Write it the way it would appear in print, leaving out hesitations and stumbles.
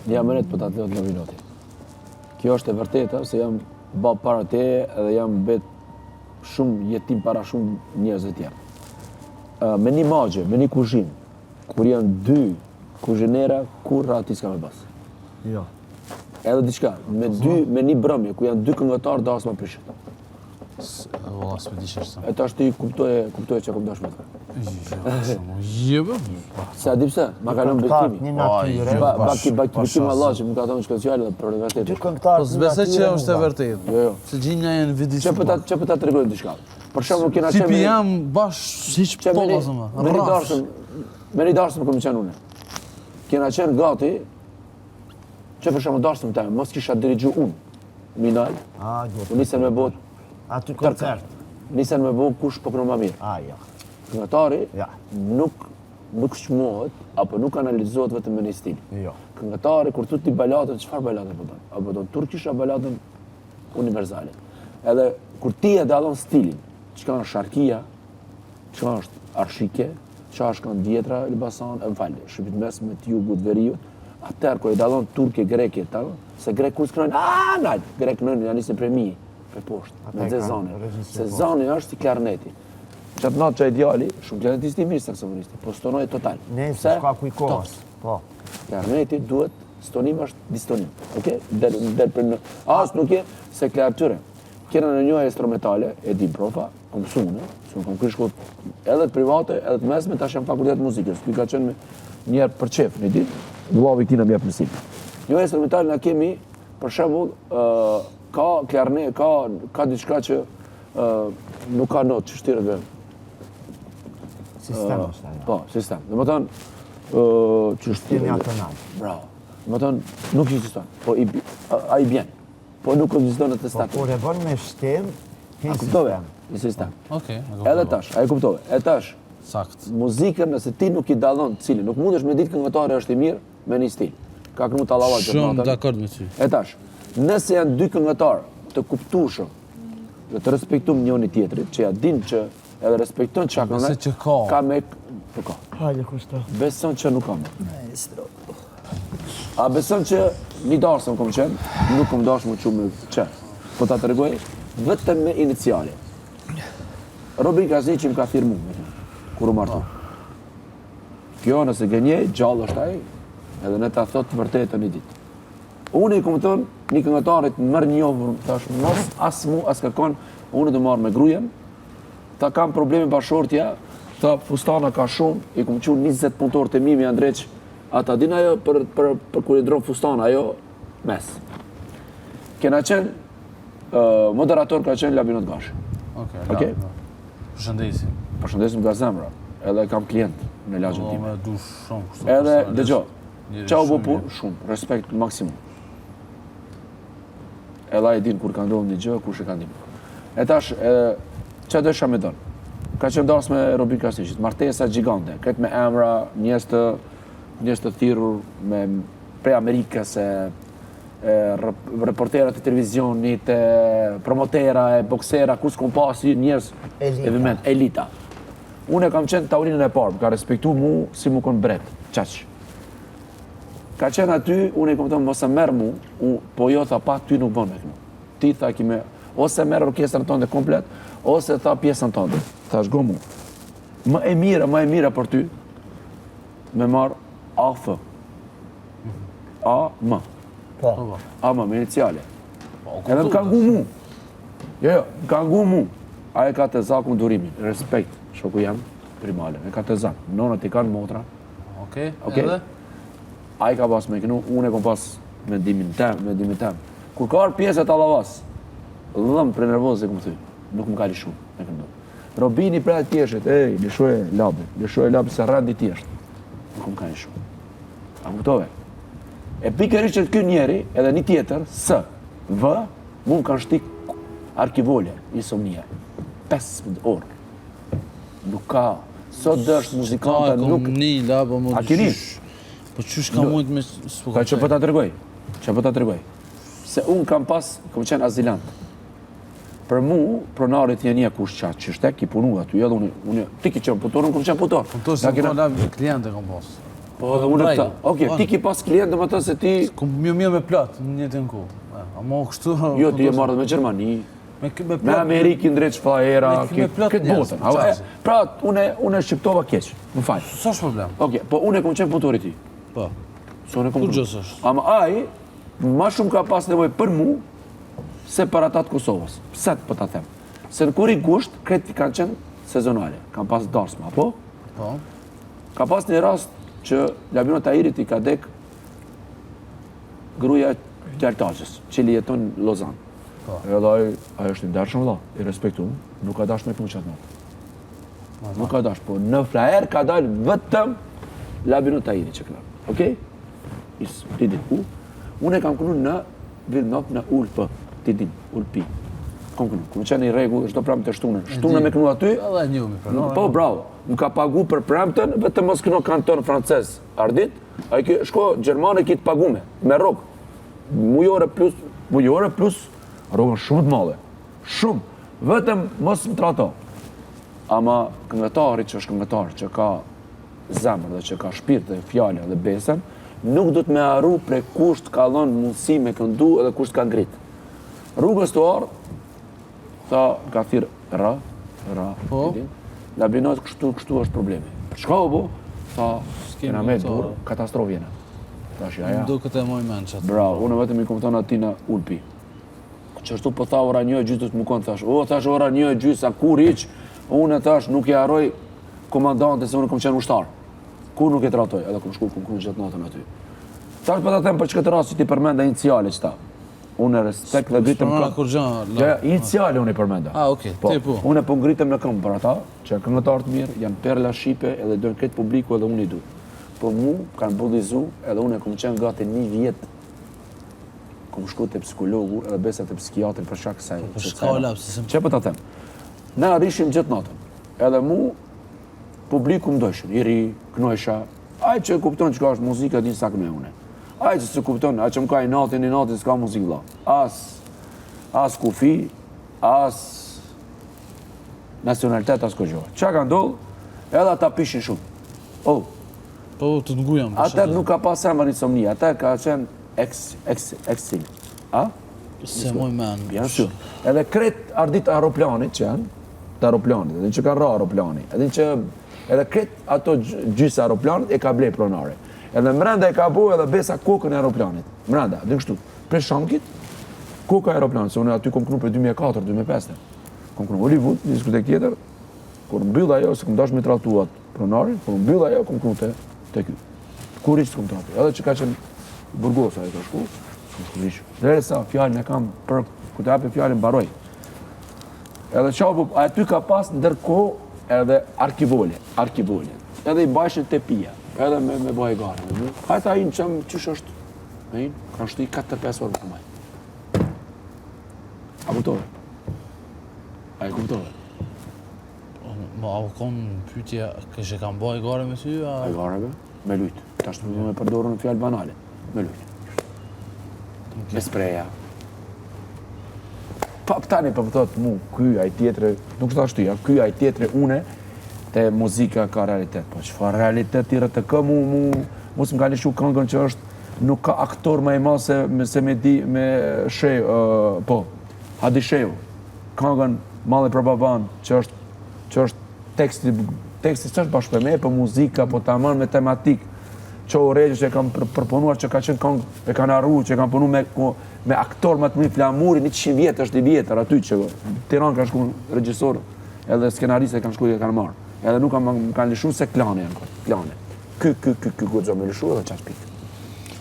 jam ret për ta të lutë në minoti. Kjo është e vërteta se jam bab para teje edhe jam bet shumë jetim para shumë njerëz të tjerë. Me një magje, me një kuzhinë, kur janë 2 kuzhinera, kur ati s'ka me bas. Jo. Edhe diçka, me një brëmje, ku janë 2 këngëtarë, da asma prishet. Valla, s'me di që është. E tash ti kuptoje që kom dash me të. Jebë? Se a di pse, ma kalon bekimi. Një natyre. Bekim Allah që më ka thonë shkociale dhe për universitetin. 2 këngëtarë. Po s'besoj që është e vërtetë. Jo. Se gjinja e në vidi Që për ta tregoj diçka. Për shembull kena qenë Tipi jam bash hiç pollazë më. Me një darshëm kom qenë une. Kena qenë gati që për shembull darshëm time, mos kisha dirigju unë. Minal. U nisën me bot aty koncert. Nisën me bot kush po kënon më mirë. Ja. Këngëtari nuk shmohet apo nuk analizohet vetëm me një stil. Jo. Këngëtari kur thotë ti baladën, çfarë baladë po don? Apo don turkish apo baladën universale. Edhe kur ti e dallon stilin, çka është sharkia, çka është arshike, çka është këndjetra, Elbasan, Shqipit Mesme, Jugut, Veriut, atëherë kur e dallon turke, greke, se grek kur skronojnë, grek janë nisën premii për poshtë, me zezone. Sezoni është si klarneti. Qatë natë që e djali, shumë klarnetisti mirë saksofonisti, po stonoj total. Nëse s'ka kujkohës. Po. Klarneti duhet, stonim është distonim. Okej? Del për në... Asë nuk je se klartyre. Kjena në njohë instrumentale, e di profa, kom mësune, kom kërë shkot edhe të private, edhe të mesme, tash jam fakultet muzikës. Kuj ka qenë me njerë për qef, një ditë, vllavi këtina më jep mësim. Njohë instrumentale na kemi, për shembull, ka klarnet, ka diçka që nuk ka notë, që shtirët dhe. Sistem është ajo. Po, sistem. Dhe më tonë, që shtirët Kemi atonal. Bravo. Dhe më tonë, nuk existon, po a i bjen. Po nuk ekziston atë Po status. kur e bën me shtem, A kuptove? Një sistem. Okej, Edhe tash, a e kuptove? E tash, sakt. muzikën nëse ti nuk i dallon cilin, nuk mundesh me ditë këngëtari është i mirë me një stil. Ka kënu Tallavat që Shumë dakord me ty. E tash, nëse janë 2 këngëtarë të kuptueshëm dhe të respektuar njëri tjetrit, që ja din që edhe respektojnë çka kanë. Besoj që ka. Me po ka. Hajde kushto. Beson që nuk ka. A beson që një darsëm kom qenë, nuk kom dash më qumë që. Po ta tregoj vetëm me iniciale. Robin Kazici më ka thirrë mua, kur u martu. Kjo nëse gënjej, gjallë është ai, edhe ne ta thot vërtetën një ditë. Unë i kom thënë një këngëtarit mërë njohur, tash mos as mu, as kërkon, unë do marr me grujen, ta kam probleme bashortja, ta fustana ka shumë, i kom qenë 20 punëtorë të mimi Andreq, ata din ajo për kur i dron fustana, ajo mes. Kena qenë, moderator ka qenë Labinot Gashi. Okej. Përshëndesim. Përshëndesim nga zemra, edhe kam klient në lagjën time. Me dush shumë kështu. Edhe dëgjoj, çau bo punë, shumë, respekt maksimum. Edhe ai din kur ka ndodhur një gjë, kush e ka ndihmuar. E tash, çfarë dësha me don? Ka qenë darsë me Robin Kazici, martesa gjigante, këtë me emra, njerëz të thirrur me prej Amerikës, reportera të televizionit, promotera, boksera, kus kom pasi njerëz element, elita. Unë kam qenë tavolinën e parë, ka respektu mu si mu kon bret, qaq. Ka qenë aty, unë i kom thënë mos e merr mu, po jo tha pa ty nuk bën me kënu. Ti tha kime, ose merr orkestrën tonë komplet, ose tha pjesën tonë. Thash go mu. Më e mira për ty, me marr AF. AM. Po. AM, me iniciale. Edhe më ka ngu mu. Jo, më ka ngu mu. Aje ka të zakun durimin, respekt, shoku jam, primale. E ka të zak, nonët i kanë motra. Okej, edhe? Aje ka pas me kënu, unë e kom pas mendimin tem. Kur ka arë pjesë e Tallavas, dhëm për nervoz e kom thy, nuk më ka lishu me këndu. Robini prej tjeshtet, lishoj labi se rëndi tjesht. Nuk më ka lishu. A kuptove? E pikërisht që ky njeri, edhe një tjetër, mu më kanë shtik arkivole, insomnia. 15 orë. Nuk ka, sot dështë muzikanta nuk... A kini? Po qysh ka mujt me... Ka që po ta tregoj. Se unë kam qenë azilant. Për mu, pronarit janë një kush qatë që shtek, i punu aty, edhe unë, ti ki qenë putor, unë kom qenë putor. Putor se më labi kliente kom posë. Po edhe unë rajnë. Okej, ti ki pas klient, domethënë se ti... Mirë me plot, në njëtën ku. Ama kështu... Jo, ti e marrë me Gjermani, me Amerikën drejt shfajera, këtë botën. Pra, unë e shqiptova keq, më fal. Sa është problem? Okej, po unë e kom qenë punëtori ti. Po. Kur gjës është? Ama ai, ma shumë ka pas nevojë për mu, se për ata të Kosovës. Pse të ta them? Se në kur i gusht, kreti kanë qenë sezonale. Kanë pas darsma, po? Po. Ka pas një rast që Labino Tahirit i ka dek gruaja Gjaltaçës, që li jeton në Lozan. Po. Edhe ai është i ndershëm vëlla, i respektuar, nuk ka dash me punë çat natë. Nuk ka dash, po në frajer ka dalë vetëm Labino Tahiri që këna. Okej? Ti di ku? Unë e kam kënu në Vilnop në Ulpë, ti din, Ulpi. Kom qenë i rregull, çdo pramë të shtunën. Shtunën me kënu aty. Edhe një mi për. Po, bravo. Më ka pagu për premtën, vetëm mos këno kanton francez. Ardit, ai ki shko gjermane ki të pagume, me rrogë. Mujore plus rrogën shumë të madhe. Shumë. Vetëm mos më trato. Ama këngëtari që është këngëtar, që ka zemër dhe që ka shpirt dhe fjale dhe besën, nuk do të me arru prej kusht ka dhënë mundësi me këndu edhe kusht ka ngrit. Rrugës të ardhë, tha ka thirë ra, Labinot kështu është problemi. Çka o bo? Tha, kena me dur, katastrofë jena. Tash ja. Do këtë e moj men qatë. Bravo, unë vetëm i kupton ati në Ulpi. Qështu po tha ora 1:30 do të më konë, thash, thash ora 1:30, a kur iq, unë thash nuk e harroj komandante se unë kom qenë ushtar. Kur nuk e tratoj, edhe kom shku, kom kënë gjatë natën aty. Tash për ta them për çka rast që ti përmenda iniciale qëta. Unë respekt dhe gritëm këmbë. Ja, iniciale unë i përmenda. Okej, ti po. Unë po ngritem në këmbë për ata, që janë këngëtarë të mirë, janë perla shqipe edhe dojnë këtë publiku edhe unë i du. Po mu kanë bullizu edhe unë e kom qenë gati 1 vjet. Kom shku te psikologu edhe besa te psikiatri për shkak kësaj. Çe po ta them? Na rishim gjithë natën. Edhe mu publiku më dojshin, i ri, knojsha. Ai që kupton çka është muzika din sa kënoj unë. Ai që se kupton, ai që më ka i natin s'ka muzikë vëlla. As kufi, as nacionalitet, as këgjo. Qa ka ndodhë, edhe ata pishin shumë. Po, të ngujam. Atër nuk ka pas emër insomnia, atër ka qenë eksil. Se moj men. Bien sûr. Edhe kret ardit aeroplanit që janë, të aeroplanit, edhe që ka ra aeroplani, edhe kret ato gjysë aeroplanit e ka blej pronare. Edhe mrenda e ka bu edhe besa kokën e aeroplanit. Mrenda, dhe kështu. Pre shankit, koka e aeroplanit, se unë aty kom kënu për 2004-2005. Kom kënu Hollywood, një diskotek tjetër, kur mbyll ajo, se kom dash me tratuat pronarin, kur mbyll ajo, kom kënu te ky. Kur ishtë kom tratu. Edhe që ka qenë Burgosa e ka shku, s'kom shku rishë. Dhe sa fjallin e kam për, ku të hape fjallin baroj. Edhe qabu, aty ka pas ndërko edhe arkivole. Edhe i bajshin te pia. Edhe me bëj gare. Hajta i në qëmë qësh është. Me inë, kanë shtu i 4-5 orë më këmaj. A kuptove? A i kuptove? A u konë pytja, kështë e kam bëj gare me ty? A i gareve, me lujtë. Ta shtu me përdorën në fjallë banale. Me lujtë. Me spreja. Pa pëtani për pëtot mu, ky a i tjetëre, nuk shta shtu ja, ky a i tjetëre une, te muzika ka realitet, po çfarë realitet tira të kë mu s'm ka lishu këngën që është nuk ka aktor më i madh se me Sheu, po, Hadi Sheu. Këngën Malli për baban që është teksti s'është bashkë për me, po muzika, po tamam me tematik. Çohu Regji që e kam përpunuar që ka qenë këngë, e kanë arru, që e kam punu me aktor më të mirë Flamuri, 100 vjet është i vjetër aty që Tiranë ka shku regjisor edhe skenariste kanë shku dhe kanë marrë. Edhe nuk kanë lishu se klane janë. Klane. Ky guxo me lishu edhe qash pikë.